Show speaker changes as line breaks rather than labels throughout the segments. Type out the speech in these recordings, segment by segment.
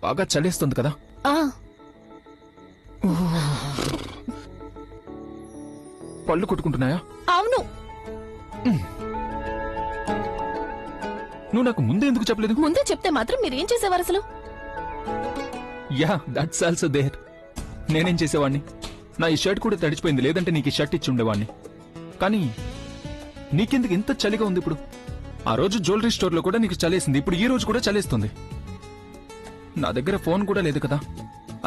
బాగా చలేస్తుంది కదా? పళ్ళు కొట్టుకుంటున్నాయా?
అవును.
నువ్వు నాకు ముందే ఎందుకు చెప్పలేదు?
ముందే చెప్తే మాత్రం మీరేం చేసేవారు అసలు?
Yeah, that's also there. నేనేం చేసేవాడిని? నా ఈ షర్ట్ కూడా తడిచిపోయింది, లేదంటే నీకు ఈ షర్ట్ ఇచ్చి ఉండేవాడిని. కానీ నీకెందుకు ఇంత చలిగా ఉంది ఇప్పుడు? ఆ రోజు జ్యువెలరీ స్టోర్ లో కూడా నీకు చలేసింది, ఇప్పుడు ఈ రోజు కూడా చలేస్తుంది. నా దగ్గర ఫోన్ కూడా లేదు కదా,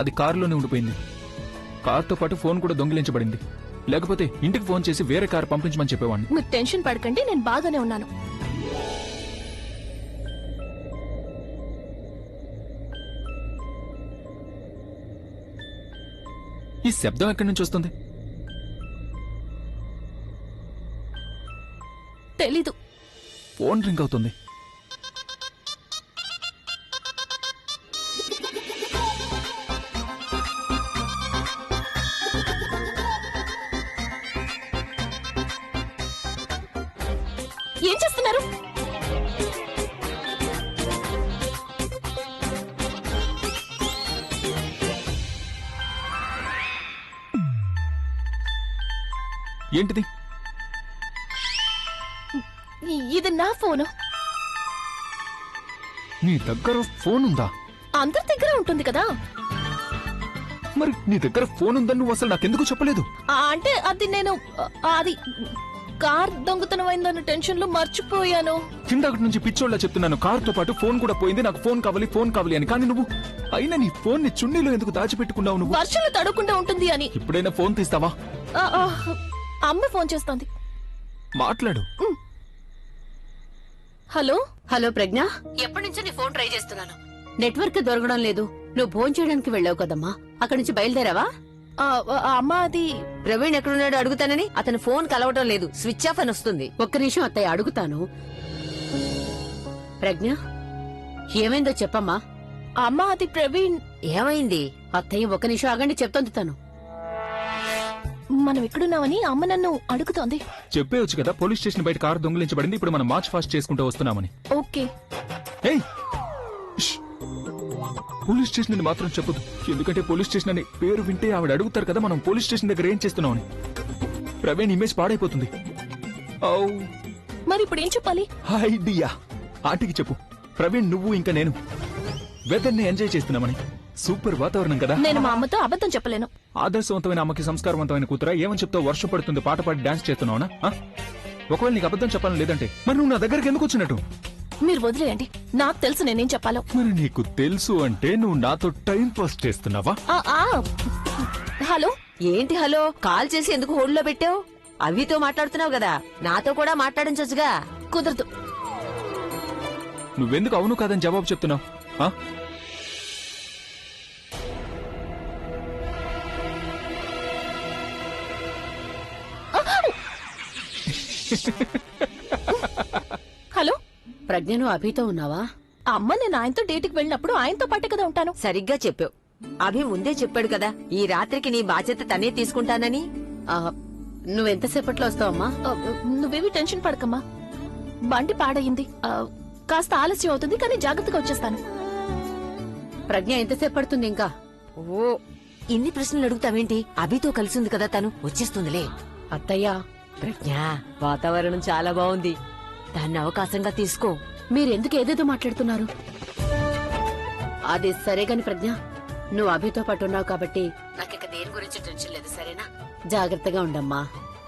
అది కారులోనే ఉండిపోయింది. కార్తో పాటు ఫోన్ కూడా దొంగిలించబడింది. లేకపోతే ఇంటికి ఫోన్ చేసి వేరే కారు పంపించమని చెప్పేవాడిని.
మీరు టెన్షన్ పడకండి, నేను బాగానే ఉన్నాను.
ఈ శబ్దం ఎక్కడి నుంచి వస్తుంది?
తెలీదు.
ఫోన్ రింగ్ అవుతుంది.
ఏం చేస్తున్నారు?
ఏంటిది?
ఇది నా ఫోను.
నీ దగ్గర ఫోన్ ఉందా?
అందరి దగ్గర ఉంటుంది కదా.
మరి నీ దగ్గర ఫోన్ ఉందని నువ్వు అసలు నాకెందుకు చెప్పలేదు?
అంటే అది నేను అది కార్ దొంగతనం అయిందన్న టెన్షన్ లో మర్చిపోయాను.
కిందటి నుంచి పిచ్చోళ్ళ చెప్తున్నాను, కారుతో పాటు ఫోన్ కూడా పోయింది, నాకు ఫోన్ కావాలి అని. కానీ నువ్వు అయినా నీ ఫోన్ ని చున్నీలో ఎందుకు దాచిపెట్టుకున్నావు? నువ్వు
వర్షంలో తడవకుండా ఉంటుంది అని.
ఇప్పుడైనా ఫోన్ తీస్తావా?
అమ్మ ఫోన్ చేస్తోంది,
మాట్లాడు.
హలో.
హలో ప్రజ్ఞ, ఎప్పటి నుంచో నీ ఫోన్ ట్రై చేస్తున్నాను, నెట్వర్క్ దొరకడం లేదు. నువ్వు ఫోన్ చేయడానికి వెళ్ళావు కదమ్మా, అక్కడి నుంచి బయలుదేరావా?
అమ్మ అది
ప్రవీణ్ ఎక్కడున్నాడో అడుగుతానని అతను ఫోన్ కలవటం లేదు, స్విచ్ ఆఫ్ అని వస్తుంది. ఒక్క నిమిషం అత్తయ్య, అడుగుతాను. ప్రజ్ఞ, ఏమైందో చెప్పమ్మా.
అమ్మ అది ప్రవీణ్.
ఏమైంది? అత్తయ్య ఒక్క నిమిషం ఆగండి, చెప్తోంది తను.
మనం ఎక్కడున్నామని అమ్మ నన్ను అడుగుతోంది.
చెప్పేవచ్చు కదా, పోలీస్ స్టేషన్ బయట కారు దొంగిలించబడింది, ఇప్పుడు మనం మార్చ్ ఫాస్ట్ చేసుకుంటూ వస్తున్నామని.
ఓకే.
పోలీస్ స్టేషన్ అని మాత్రం చెప్పదు, ఎందుకంటే పోలీస్ స్టేషన్ అని పేరు వింటే ఆవిడ అడుగుతారు కదా మనం పోలీస్ స్టేషన్ దగ్గర ఏం చేస్తున్నామని. ప్రవీణ్ ఇమేజ్ పాడైపోతుంది.
మరి ఇప్పుడు ఏం చెప్పాలి?
ఐడియా, ఆంటీకి చెప్పు, ప్రవీణ్ నువ్వు ఇంకా నేను వెదర్ ని ఎంజాయ్ చేస్తున్నామని. సూపర్ వాతావరణం కదా.
నేను మా అమ్మతో అబద్ధం చెప్పలేను.
ఆదర్శవంతమైన అమ్మకి సంస్కారవంతమైన కూతురా, ఏమని చెప్తావు? వర్షం పడుతుంది, పాట పాడి డాన్స్ చేస్తున్నావునా? ఒకవేళ నీకు అబద్ధం చెప్పాలని లేదంటే మరి నువ్వు నా దగ్గరికి ఎందుకు వచ్చినట్టు?
మీరు వదిలేయండి, నాకు తెలుసు నేనేం చెప్పాలో.
మరి నీకు తెలుసు అంటే నువ్వు నాతో టైం పాస్ చేస్తున్నావా?
హలో.
ఏంటి హలో? కాల్ చేసి ఎందుకు హోల్డ్లో పెట్టావు? అవితో మాట్లాడుతున్నావు కదా, నాతో కూడా మాట్లాడించొచ్చుగా.
కుదరదు.
నువ్వెందుకు అవును కాదని జవాబు చెప్తున్నావు?
హలో
ప్రజ్ఞ, నువ్వు అభితో ఉన్నావా?
అమ్మ నేను ఆయనతో డేట్కి వెళ్ళినప్పుడు ఆయనతో పాటే కదా ఉంటాను.
సరిగ్గా చెప్పావు. అభి ముందే చెప్పాడు కదా ఈ రాత్రికి నీ బాధ్యత తనే తీసుకుంటానని. నువ్వెంతసేపట్లో వస్తావమ్మా?
నువ్వేవి టెన్షన్ పడకమ్మా, బండి పాడయింది, కాస్త ఆలస్యం అవుతుంది, కానీ జాగ్రత్తగా వచ్చేస్తాను.
ప్రజ్ఞ ఎంతసేపు పడుతుంది ఇంకా? ఓ, ఇన్ని ప్రశ్నలు అడుగుతావేంటి? అభితో కలిసి ఉంది కదా, తను వచ్చేస్తుందిలే. అత్తయ్య, ప్రజ్ఞ వాతావరణం చాలా బాగుంది, దాన్ని అవకాశంగా తీసుకో.
మీరెందుకు ఏదేదో మాట్లాడుతున్నారు?
అది సరే గాని ప్రజ్ఞ, నువ్వు అభితో పాటు ఉన్నావు కాబట్టి నాకిక దేని గురించి టెన్షన్ లేదు, సరేనా? జాగ్రత్తగా ఉండమ్మా,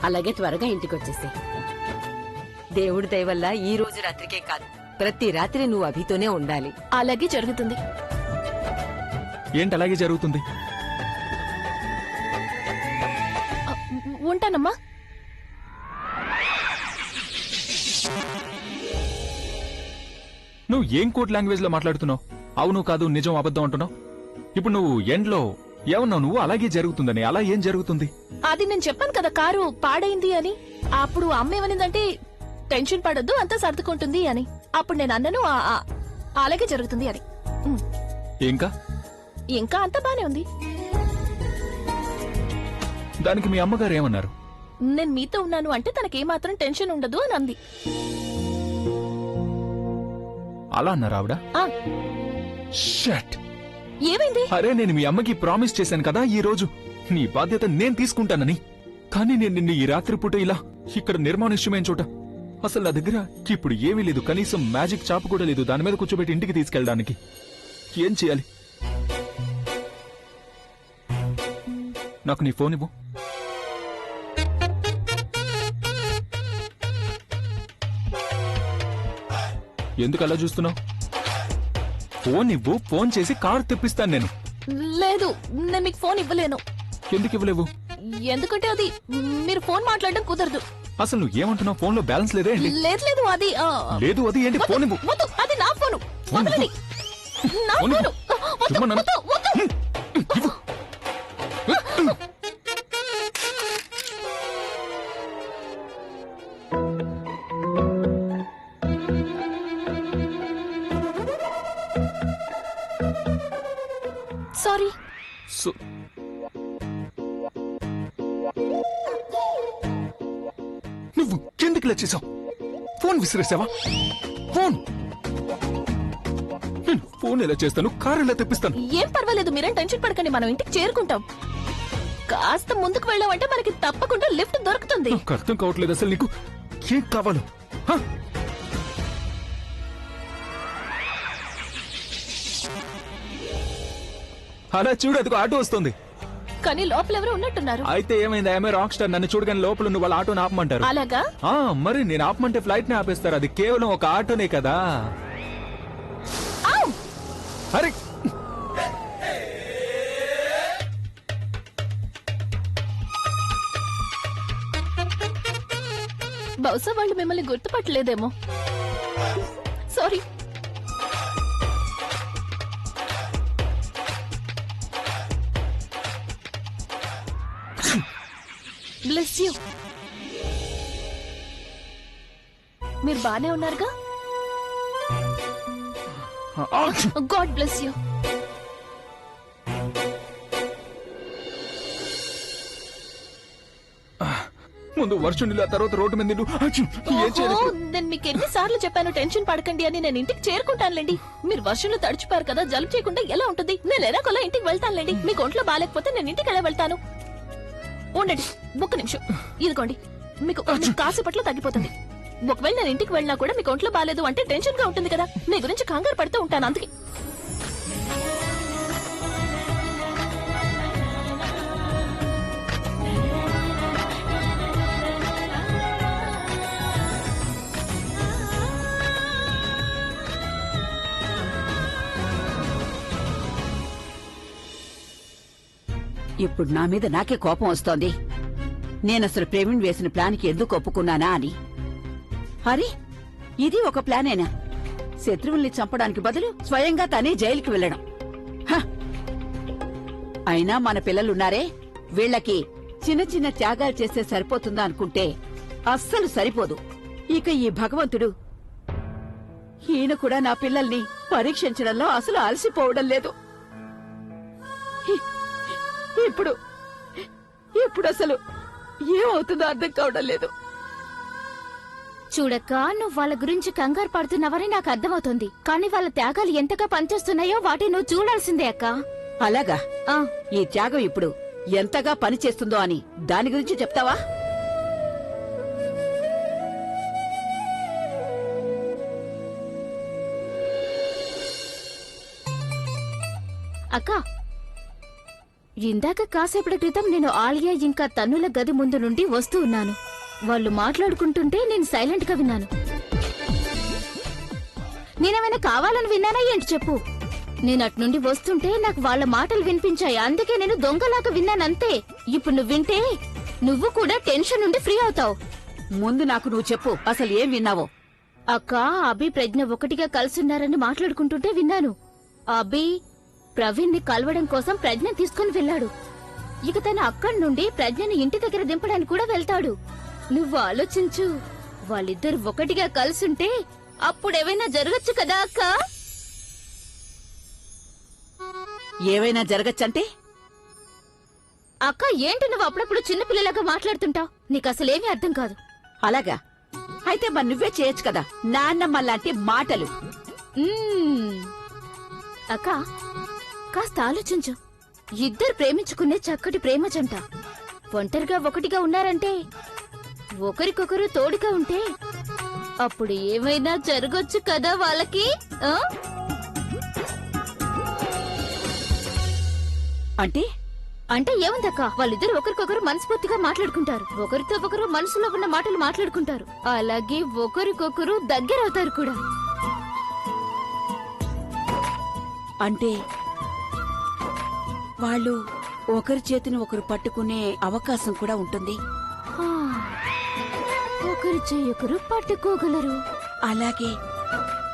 అలాగే త్వరగా ఇంటికి వచ్చేసి. దేవుడి దయ వల్ల ఈ రోజు రాత్రికే కాదు, ప్రతి రాత్రి నువ్వు అభితోనే ఉండాలి.
అలాగే జరుగుతుంది.
ఏంటి అలాగే జరుగుతుంది?
ఉంటానమ్మా.
నువ్వు ఏం కోడ్ లాంగ్వేజ్ లో మాట్లాడుతున్నావు? అవును కాదు, నిజం అబద్ధం అంటున్నావు. ఇప్పుడు నువ్వు ఎండ్లో ఏమన్నావు? నువ్వు అలాగే జరుగుతుందని. అలా ఏం జరుగుతుంది?
అది నేను చెప్పాను కదా, కారు పాడైంది అని. అప్పుడు అమ్మ ఏమనిందంటే టెన్షన్ పడొద్దు, అంతా సర్దుకుంటుంది అని. అప్పుడు నేను అన్నను అలాగే జరుగుతుంది అని.
ఇంకా
ఇంకా అంతా బానే ఉంది.
దానికి మీ అమ్మగారు ఏమన్నారు?
నేను మీతో ఉన్నాను అంటే తనకేమాత్రం టెన్షన్ ఉండదు అని అంది.
అలా అన్నారు ఆవిడ?
ఆ.
షట్,
ఏమైంది?
అరే నేను మీ అమ్మకి ప్రామిస్ చేశాను కదా ఈ రోజు నీ బాధ్యత నేను తీసుకుంటానని. కానీ నేను నిన్ను ఈ రాత్రి పూట ఇలా ఇక్కడ నిర్మానుష్యమైన చోట అసలు నా దగ్గర ఇప్పుడు ఏమీ లేదు. కనీసం మ్యాజిక్ చాపు కూడా లేదు దాని మీద కూర్చోబెట్టి ఇంటికి తీసుకెళ్ళడానికి. ఏం చేయాలి? నాకు నీ ఫోన్ ఇవ్వు. ఎందుకు అలా చూస్తున్నావు? ఫోన్ ఇవ్వు. ఫోన్ చేసి కారు తెప్పిస్తాను నేను.
లేదు, నేను మీకు ఫోన్ ఇవ్వలేను.
ఎందుకు ఇవ్వలేవు?
ఎందుకంటే అది మీరు ఫోన్ మాట్లాడడం కుదరదు.
అసలు నువ్వు ఏమంటున్నావు? ఫోన్ లో బ్యాలెన్స్ లేదే ఏంటి?
లేదు లేదు, అది
లేదు అది ఏంటి? ఫోన్ ఇవ్వు.
వద్దు, అది నా ఫోను.
ఫోన్
వదలండి. నా
ఫోన్
ఫోను. వద్దు,
ఇవ్వు నన్ను.
వద్దు, వద్దు. సారీ.
నువ్వు ఎందుకు ఇలా చేసావు? ఫోన్ విసిరేసావా? ఫోన్ నేను ఫోన్ ఎలా చేస్తాను? కారు ఎలా తెప్పిస్తాను?
ఏం పర్వాలేదు, మీరేం టెన్షన్ పడకండి. మనం ఇంటికి చేరుకుంటాం. కాస్త ముందుకు వెళ్ళామంటే మనకి తప్పకుండా లిఫ్ట్ దొరుకుతుంది.
నాకు అర్థం కావట్లేదు అసలు నీకు ఏం కావాలో. హ? అలా చూడు, అదిగో ఆటో వస్తుంది.
కానీ లోపల ఎవరు ఉన్నట్టున్నారు.
అయితే ఏమైంది? ఆమె రాక్ స్టార్. నన్ను చూడగానే లోపల నువ్వు వాళ్ళ ఆటోని ఆపమంటారు.
అలాగా?
మరి నేను ఆపమంటే ఫ్లైట్ ని ఆపేస్తారు. అది కేవలం ఒక ఆటోనే కదా.
ఆవ్!
అరే
బహుశా వాళ్ళు మిమ్మల్ని గుర్తుపట్టలేదేమో. సారీ. Bless you. మీరు బానే ఉన్నారుగా? God bless you.
ముందు వర్షం నీళ్ళు, ఆ తర్వాత రోడ్డు మీద నీళ్ళు. అచ్చు! ఏం చేయాలి ఇప్పుడు?
నేను మీకు ఎన్నిసార్లు చెప్పాను టెన్షన్ పడకండి అని. నేను ఇంటికి చేరుకుంటానులేండి. మీరు వర్షంలో తడిచిపారు కదా, జలుబు చేయకుండా ఎలా ఉంటుంది? నేను ఎలాగోలా ఇంటికి వెళ్తానులేండి. మీకు ఒంట్లో బాగాలేకపోతే నేను ఇంటికి ఎలా వెళ్తాను? ఉండండి, ఒక్క నిమిషం. ఇదిగోండి, మీకు కాసేపట్లో తగ్గిపోతుంది. ఒకవేళ నేను ఇంటికి వెళ్ళినా కూడా మీకు ఒంట్లో బాగాలేదు అంటే టెన్షన్ గా ఉంటుంది కదా. మీ గురించి కంగారు పడుతూ ఉంటాను అందుకే.
ఇప్పుడు నా మీద నాకే కోపం వస్తోంది. నేనసలు ప్రవీణ్ వేసిన ప్లాన్కి ఎందుకు ఒప్పుకున్నానా అని. అరే, ఇది ఒక ప్లానేనా? శత్రువుల్ని చంపడానికి బదులు స్వయంగా తనే జైలుకి వెళ్ళడం. హ! అయినా మన పిల్లలున్నారే, వీళ్ళకి చిన్న చిన్న త్యాగాలు చేస్తే సరిపోతుందా అనుకుంటే అస్సలు సరిపోదు. ఇక ఈ భగవంతుడు ఈయన కూడా నా పిల్లల్ని పరీక్షించడంలో అసలు అలసిపోవడం లేదు. ఇప్పుడు అసలు ఏమవుతుందో అర్థం కావడం లేదు.
చూడక్క, నువ్వు వాళ్ళ గురించి కంగారు పడుతున్నావని నాకు అర్థమవుతుంది. కానీ వాళ్ళ త్యాగాలు ఎంతగా పనిచేస్తున్నాయో వాటి నువ్వు చూడాల్సిందే అక్క.
అలాగా?
ఆ,
ఈ త్యాగం ఇప్పుడు ఎంతగా పనిచేస్తుందో అని దాని గురించి చెప్తావా?
అక్క, ఇందాక కాసేపటి క్రితం నేను ఆలియా ఇంకా తన్నుల గది ముందు నుండి వస్తూ ఉన్నాను. వాళ్ళు మాట్లాడుకుంటుంటే నేను సైలెంట్ గా విన్నాను. నేనేమైనా కావాలని విన్నానా ఏంటి చెప్పు? నేను అటు నుండి వస్తుంటే నాకు వాళ్ళ మాటలు వినిపించాయి, అందుకే నేను దొంగలాగా విన్నానంతే. ఇప్పుడు నువ్వు వింటే నువ్వు కూడా టెన్షన్ నుండి ఫ్రీ అవుతావు.
ముందు నాకు నువ్వు చెప్పు, అసలు ఏం విన్నావో.
అక్క, అభి ప్రజ్ఞ ఒకటిగా కలుసున్నారని మాట్లాడుకుంటుంటే విన్నాను. అభి ప్రవీణ్ ని కలవడం కోసం ప్రజ్ఞ తీసుకుని వెళ్ళాడు. ఇక తను అక్కడి నుండి ప్రజ్ఞని ఇంటి దగ్గర దింపడానికి కూడా వెళ్తాడు. నువ్వు ఆలోచించు, వాళ్ళిద్దరు ఒకటిగా కలుసుంటే అప్పుడేమైనా జరగచ్చు కదా అక్క?
ఏవైనా జరగచ్చంటే?
అక్క, ఏంటి నువ్వు అప్పుడప్పుడు చిన్నపిల్లలాగా మాట్లాడుతుంటావు? నీకు అసలేమీ అర్థం కాదు.
అలాగా? అయితే మరి నువ్వే చేయొచ్చు కదా, నాన్నమ్మ లాంటి మాటలు.
అక్క, కాస్త ఆలోచించు. ఇద్దరు ప్రేమించుకునే చక్కటి ప్రేమ జంట ఒంటరిగా ఒకటిగా ఉన్నారంటే, ఒకరికొకరు తోడుగా ఉంటే అప్పుడు ఏమైనా జరగొచ్చు కదా వాళ్ళకి. ఆ?
అంటే
అంటే ఏముందక్క, వాళ్ళిద్దరు ఒకరికొకరు మనస్ఫూర్తిగా మాట్లాడుకుంటారు, ఒకరితో ఒకరు మనసులో ఉన్న మాటలు మాట్లాడుకుంటారు, అలాగే ఒకరికొకరు దగ్గరవుతారు కూడా.
అంటే వాళ్ళు ఒకరి చేతిని ఒకరు పట్టుకునే అవకాశం కూడా ఉంటుంది.
ఆ, ఒకరి చెయ్యొకరు పట్టుకోగలరు.
అలాగే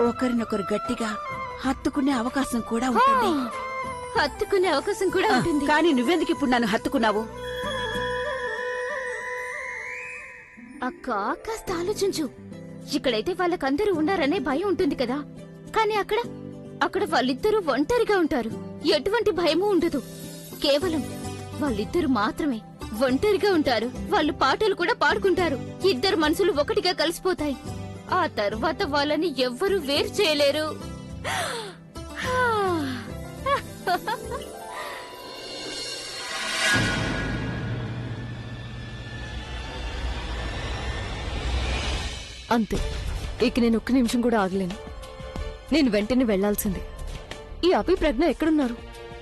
ఒకరినొకరు గట్టిగా హత్తుకునే అవకాశం కూడా
ఆ,
ఉంటుంది.
హత్తుకునే అవకాశం కూడా ఉంటుంది.
కానీ నువ్వెందుకు ఇప్పుడు నన్ను హత్తుకున్నావు?
అక్క కాస్త ఆలోచించు. ఇక్కడైతే వాళ్ళకందరూ ఉన్నారనే భయం ఉంటుంది కదా, కానీ అక్కడ వాళ్ళిద్దరూ ఒంటరిగా ఉంటారు. ఎటువంటి భయమూ ఉండదు. కేవలం వాళ్ళిద్దరు మాత్రమే ఒంటరిగా ఉంటారు. వాళ్ళు పాటలు కూడా పాడుకుంటారు. ఇద్దరు మనసులు ఒకటిగా కలిసిపోతాయి. ఆ తర్వాత వాళ్ళని ఎవ్వరూ వేరు చేయలేరు.
అంతే. ఇక నేను ఒక్క నిమిషం కూడా ఆగలేను. నేను వెంటనే వెళ్లాల్సిందే. ఈ అభి ప్రజ్ఞ ఎక్కడున్నారు?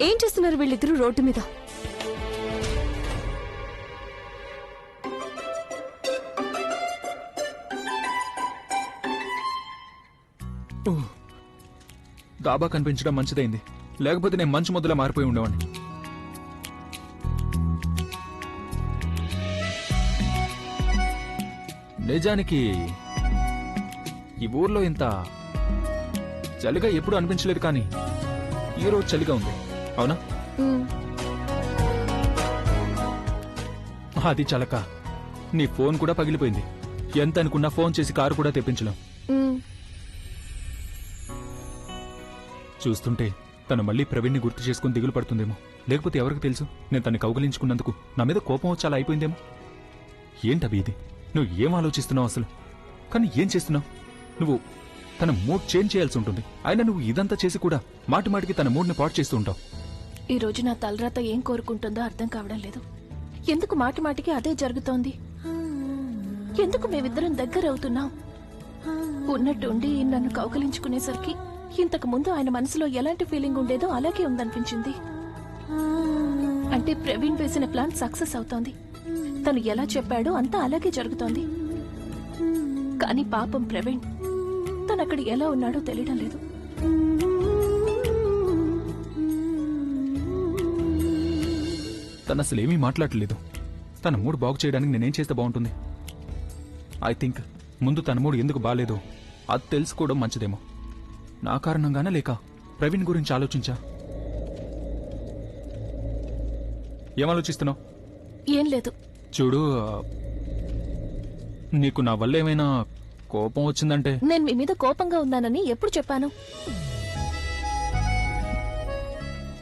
ఏం చేస్తున్నారు వీళ్ళిద్దరూ రోడ్డు మీద?
డాబా కనిపించడం మంచిదైంది, లేకపోతే నేను మంచు మొదల మారిపోయి ఉండేవాడిని. నిజానికి ఈ ఊర్లో ఇంత చలిగా ఎప్పుడు అనిపించలేదు, కానీ ఈ రోజు చలిగా ఉంది. అవునా? అది చలక నీ ఫోన్ కూడా పగిలిపోయింది. ఎంత అనుకున్నా ఫోన్ చేసి కారు కూడా తెప్పించలేం. చూస్తుంటే తను మళ్ళీ ప్రవీణ్ని గుర్తు చేసుకుని దిగులు పడుతుందేమో. లేకపోతే ఎవరికి తెలుసు, నేను తన్ని కౌగిలించుకున్నందుకు నా మీద కోపం వచ్చి అలా అయిపోయిందేమో. ఏంటవి ఇది? నువ్వు ఏం ఆలోచిస్తున్నావు అసలు? కానీ ఏం చేస్తున్నావు నువ్వు? తన మూడ్ చేంజ్ చేయాల్సి ఉంటుంది. అయినా నువ్వు ఇదంతా చేసి కూడా మాటి మాటికి తన మూడ్ని పాటు చేస్తూ ఉంటావు.
ఈ రోజు నా తలరాత ఏం కోరుకుంటుందో అర్థం కావడం లేదు. ఎందుకు మాటి మాటికి అదే జరుగుతోంది? ఎందుకు మేమిద్దరం దగ్గర అవుతున్నాం? ఉన్నట్టుండి నన్ను కౌకలించుకునేసరికి ఇంతకు ముందు ఆయన మనసులో ఎలాంటి ఫీలింగ్ ఉండేదో అలాగే ఉందనిపించింది. అంటే ప్రవీణ్ వేసిన ప్లాన్ సక్సెస్ అవుతోంది. తను ఎలా చెప్పాడో అంతా అలాగే జరుగుతోంది. కానీ పాపం ప్రవీణ్ తను అక్కడ ఎలా ఉన్నాడో తెలియడం లేదు.
తను అసలు ఏమీ మాట్లాడలేదు. తన మూడ్ బాగు చేయడానికి నేనేం చేస్తే బాగుంటుంది? ఐ థింక్ ముందు తన మూడ్ ఎందుకు బాగాలేదో అది తెలుసుకోవడం మంచిదేమో. నా కారణంగానే లేక ప్రవీణ్ గురించి ఆలోచించా? ఏం ఆలోచిస్తున్నావు?
ఏం లేదు.
చూడు, నీకు నా వల్ల ఏమైనా కోపం వచ్చిందంటే?
నేను మీ మీద కోపంగా ఉన్నానని ఎప్పుడు చెప్పాను?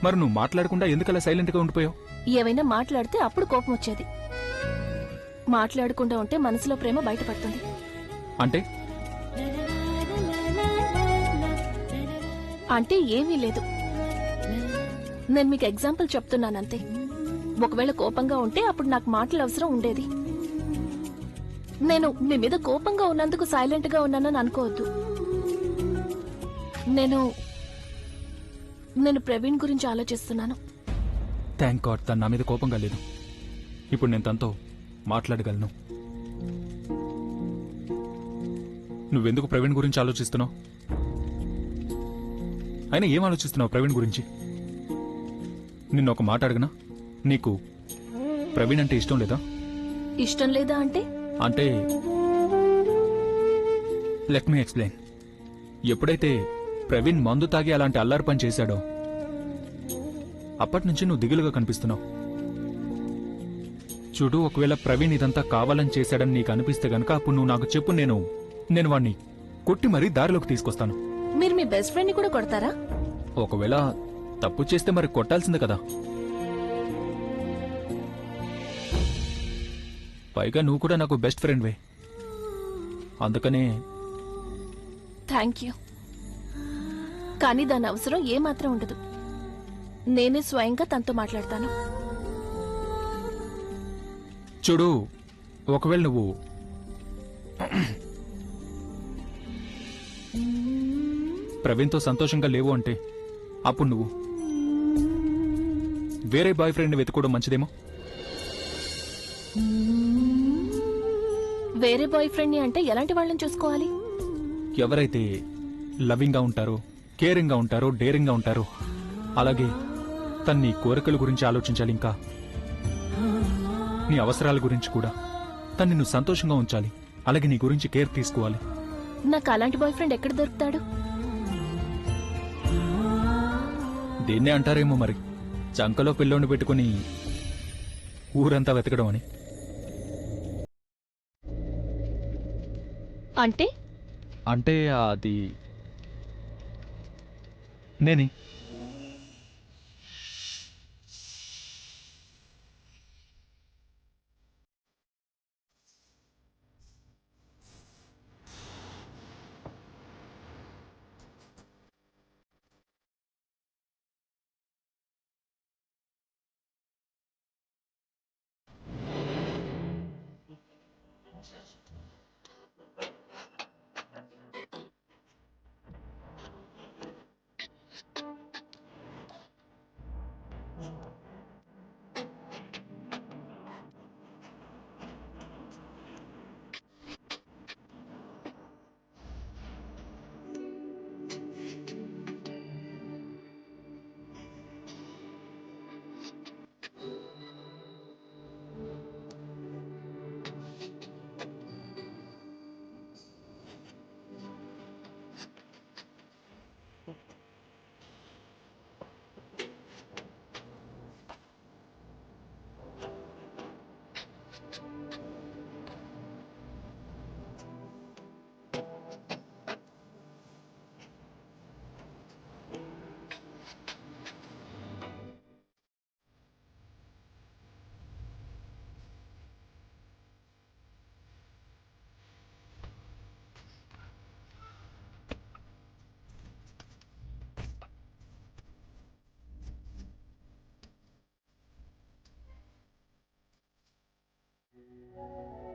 మరి నువ్వు మాట్లాడకుండా ఎందుకలా సైలెంట్గా ఉండిపోయావు?
ఏమైనా మాట్లాడితే అప్పుడు కోపం వచ్చేది. మాట్లాడకుండా ఉంటే మనసులో ప్రేమ బయటపడుతుంది.
అంటే
అంటే ఏమీ లేదు. నేను మీకు ఎగ్జాంపుల్ చెప్తున్నానంతే. ఒకవేళ కోపంగా ఉంటే అప్పుడు నాకు మాటలు అవసరం ఉండేది. నేను మీ మీద కోపంగా ఉన్నందుకు సైలెంట్ గా ఉన్నానని అనుకోవద్దు. నేను ప్రవీణ్ గురించి ఆలోచిస్తున్నాను.
థ్యాంక్ గాడ్ తను నా మీద కోపంగా లేదు. ఇప్పుడు నేను తనతో మాట్లాడగలను. నువ్వెందుకు ప్రవీణ్ గురించి ఆలోచిస్తున్నావు? అయినా ఏం ఆలోచిస్తున్నావు ప్రవీణ్ గురించి? నిన్న ఒక మాట అడగనా? నీకు ప్రవీణ్ అంటే ఇష్టం లేదా?
ఇష్టం లేదా అంటే?
అంటే లెట్ మీ ఎక్స్ప్లెయిన్. ఎప్పుడైతే ప్రవీణ్ మందు తాగి అలాంటి అల్లరి పని చేశాడో అప్పటి నుంచి నువ్వు దిగులుగా కనిపిస్తున్నావు. చూడు, ఒకవేళ ప్రవీణ్ ఇదంతా కావాలని చేశాడని నీకు అనిపిస్తే గనక అప్పుడు నువ్వు నాకు చెప్పు. నేను వాణ్ణి కొట్టి మరీ దారిలోకి తీసుకొస్తాను.
మీరు మీ బెస్ట్ ఫ్రెండ్ ని కూడా కొడతారా?
ఒకవేళ తప్పు చేస్తే మరి కొట్టాల్సిందే కదా. పైగా నువ్వు కూడా నాకు బెస్ట్ ఫ్రెండ్వే. అందుకనే
థ్యాంక్ యూ. కానీ దాని అవసరం ఏమాత్రం ఉండదు. నేనే స్వయంగా తనతో మాట్లాడతాను.
చూడు, ఒకవేళ నువ్వు ప్రవీణ్తో సంతోషంగా లేవు అంటే అప్పుడు నువ్వు వేరే బాయ్ ఫ్రెండ్ని వెతుకోవడం మంచిదేమో.
వేరే బాయ్ ఫ్రెండ్ ని అంటే ఎలాంటి వాళ్ళని చూసుకోవాలి?
ఎవరైతే లవింగ్గా ఉంటారో, కేరింగ్గా ఉంటారో, డేరింగ్గా ఉంటారో, అలాగే తన నీ కోరికల గురించి ఆలోచించాలి, ఇంకా నీ అవసరాల గురించి కూడా. తన్ని నువ్వు సంతోషంగా ఉంచాలి, అలాగే నీ గురించి కేర్ తీసుకోవాలి.
నాకు అలాంటి బాయ్ ఫ్రెండ్ ఎక్కడ దొరుకుతాడు?
దేన్నే అంటారేమో మరి, చంకలో పిల్లోని పెట్టుకుని ఊరంతా వెతకడం అని.
అంటే
అంటే అది నేనే.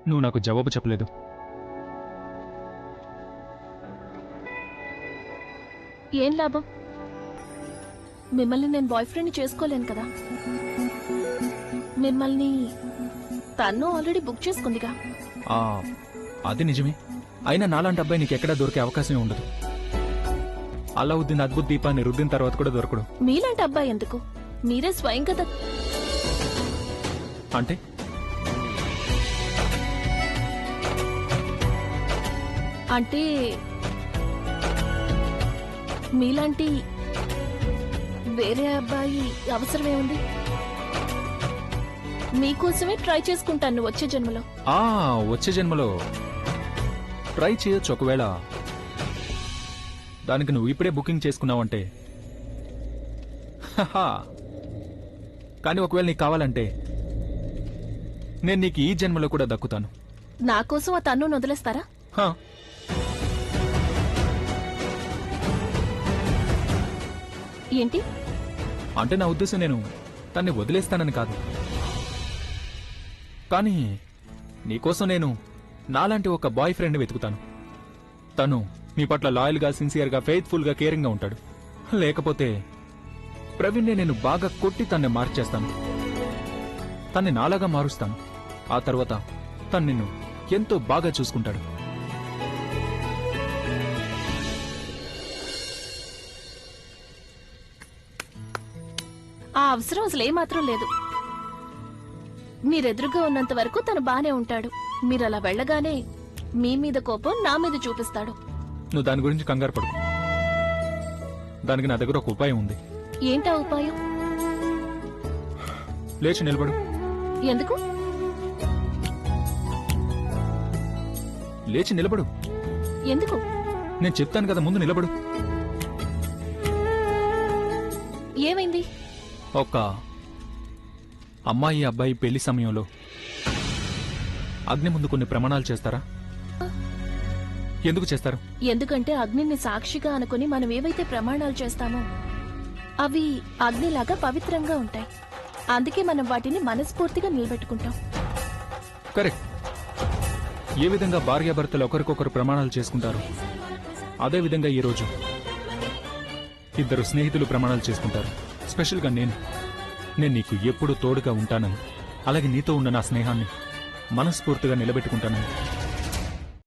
నువ్వు నాకు జవాబు చెప్పలేదు.
ఏం లాభం? మిమ్మల్ని నేను బాయ్ ఫ్రెండ్ చేసుకోలేను కదా. మిమ్మల్ని తను ఆల్రెడీ బుక్ చేసుకుందిగా.
ఆ, అది నిజమే. అయినా నాలాంటి అబ్బాయి నీకెక్కడా దొరికే అవకాశమే ఉండదు. అలావుద్దీన్ అద్భుత దీపాన్ని రుద్దిన తర్వాత కూడా దొరకడు.
మీలాంటి అబ్బాయి ఎందుకు? మీరే స్వయంగా
అంటే
అంటే మీలాంటి వేరే అబ్బాయి అవసరమే ఉంది. మీకోసమే ట్రై చేసుకుంటాను వచ్చే జన్మలో.
వచ్చే జన్మలో ట్రై చేయొచ్చు. ఒకవేళ దానికి నువ్వు ఇప్పుడే బుకింగ్ చేసుకున్నావంటే. కానీ ఒకవేళ నీకు కావాలంటే నేను నీకు ఈ జన్మలో కూడా దక్కుతాను.
నా కోసం ఆ తన్ను వదిలేస్తారా?
హా,
ఏంటి
అంటే నా ఉద్దేశం నేను తన్ని వదిలేస్తానని కాదు. కానీ నీకోసం నేను నాలాంటి ఒక బాయ్ ఫ్రెండ్ వెతుకుతాను. తను మీ పట్ల లాయల్గా, సిన్సియర్గా, ఫెయిత్ఫుల్గా, కేరింగ్గా ఉంటాడు. లేకపోతే ప్రవీణ్ని నేను బాగా కొట్టి తన్ని మార్చేస్తాను. తన్ని నాలాగా మారుస్తాను. ఆ తర్వాత తను నిన్ను ఎంతో బాగా చూసుకుంటాడు.
ఆ అవసరం అసలు ఏమాత్రం లేదు. మీరెదురుగా ఉన్నంత వరకు తను బానే ఉంటాడు. మీరు అలా వెళ్ళగానే మీ మీద కోపం నా మీద చూపిస్తాడు.
నువ్వు దాని గురించి కంగారు పడు. దానికి నా దగ్గర ఒక ఉపాయం ఉంది.
ఏంటా ఉపాయం?
లేచి నిలబడు.
ఎందుకు?
లేచి నిలబడు.
ఎందుకు?
నేను చెప్తాను కదా, ముందు నిలబడు.
ఏమైంది?
ఒక అమ్మాయి అబ్బాయి పెళ్లి సమయంలో అగ్ని ముందు కొన్ని ప్రమాణాలు చేస్తారా? ఎందుకు చేస్తారు?
ఎందుకంటే అగ్నిని సాక్షిగా అనుకుని మనం ఏవైతే ప్రమాణాలు చేస్తామో అవి అగ్నిలాగా పవిత్రంగా ఉంటాయి. అందుకే మనం వాటిని మనస్ఫూర్తిగా నిలబెట్టుకుంటాం.
కరెక్ట్. ఏ విధంగా భార్యాభర్తలు ఒకరికొకరు ప్రమాణాలు చేసుకుంటారు, అదే విధంగా ఈ రోజు ఇద్దరు స్నేహితులు ప్రమాణాలు చేసుకుంటారు. స్పెషల్గా నేను నీకు ఎప్పుడూ తోడుగా ఉంటానని, అలాగే నీతో ఉన్న నా స్నేహాన్ని మనస్ఫూర్తిగా నిలబెట్టుకుంటానని.